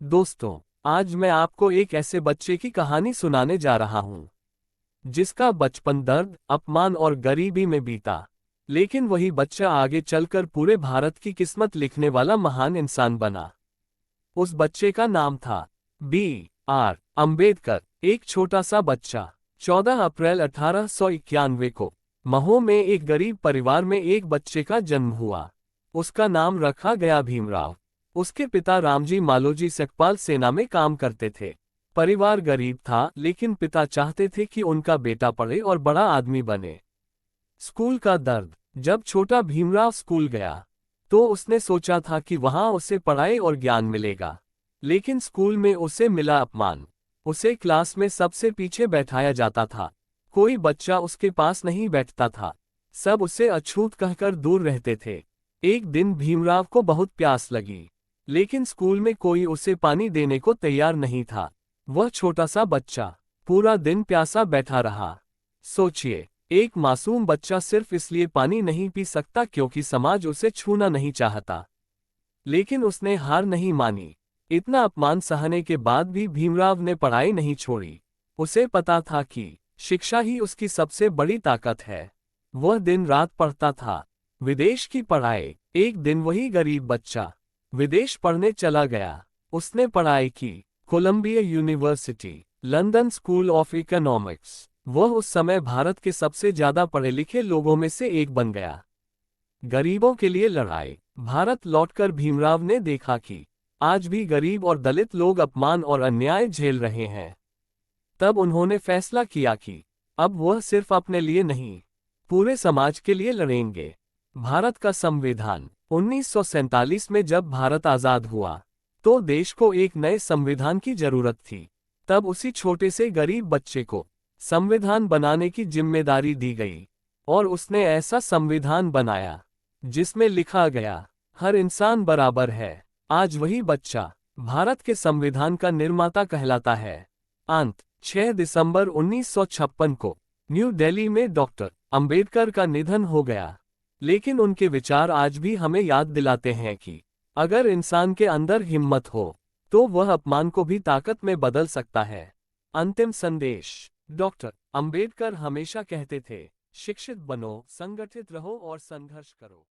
दोस्तों, आज मैं आपको एक ऐसे बच्चे की कहानी सुनाने जा रहा हूं जिसका बचपन दर्द, अपमान और गरीबी में बीता। लेकिन वही बच्चा आगे चलकर पूरे भारत की किस्मत लिखने वाला महान इंसान बना। उस बच्चे का नाम था B.R. अम्बेडकर। एक छोटा सा बच्चा 14 अप्रैल 1891 को महो में एक गरीब परिवार में एक बच्चे का जन्म हुआ। उसका नाम रखा गया भीमराव। उसके पिता रामजी मालोजी सकपाल सेना में काम करते थे। परिवार गरीब था, लेकिन पिता चाहते थे कि उनका बेटा पढ़े और बड़ा आदमी बने। स्कूल का दर्द। जब छोटा भीमराव स्कूल गया तो उसने सोचा था कि वहां उसे पढ़ाई और ज्ञान मिलेगा। लेकिन स्कूल में उसे मिला अपमान। उसे क्लास में सबसे पीछे बैठाया जाता था। कोई बच्चा उसके पास नहीं बैठता था। सब उसे अछूत कहकर दूर रहते थे। एक दिन भीमराव को बहुत प्यास लगी, लेकिन स्कूल में कोई उसे पानी देने को तैयार नहीं था। वह छोटा सा बच्चा पूरा दिन प्यासा बैठा रहा। सोचिए, एक मासूम बच्चा सिर्फ इसलिए पानी नहीं पी सकता क्योंकि समाज उसे छूना नहीं चाहता। लेकिन उसने हार नहीं मानी। इतना अपमान सहने के बाद भी भीमराव ने पढ़ाई नहीं छोड़ी। उसे पता था कि शिक्षा ही उसकी सबसे बड़ी ताकत है। वह दिन रात पढ़ता था। विदेश की पढ़ाई। एक दिन वही गरीब बच्चा विदेश पढ़ने चला गया। उसने पढ़ाई की Columbia university, London school of economics. वह उस समय भारत के सबसे ज्यादा पढ़े लिखे लोगों में से एक बन गया। गरीबों के लिए लड़ाई। भारत लौटकर भीमराव ने देखा कि आज भी गरीब और दलित लोग अपमान और अन्याय झेल रहे हैं। तब उन्होंने फैसला किया कि अब वह सिर्फ अपने लिए नहीं, पूरे समाज के लिए लड़ेंगे। भारत का संविधान। 1947 में जब भारत आजाद हुआ तो देश को एक नए संविधान की जरूरत थी। तब उसी छोटे से गरीब बच्चे को संविधान बनाने की जिम्मेदारी दी गई और उसने ऐसा संविधान बनाया जिसमें लिखा गया, हर इंसान बराबर है। आज वही बच्चा भारत के संविधान का निर्माता कहलाता है। अंत। 6 दिसंबर 1956 को न्यू दिल्ली में डॉक्टर अंबेडकर का निधन हो गया। लेकिन उनके विचार आज भी हमें याद दिलाते हैं कि अगर इंसान के अंदर हिम्मत हो तो वह अपमान को भी ताकत में बदल सकता है। अंतिम संदेश। डॉक्टर अंबेडकर हमेशा कहते थे, शिक्षित बनो, संगठित रहो और संघर्ष करो।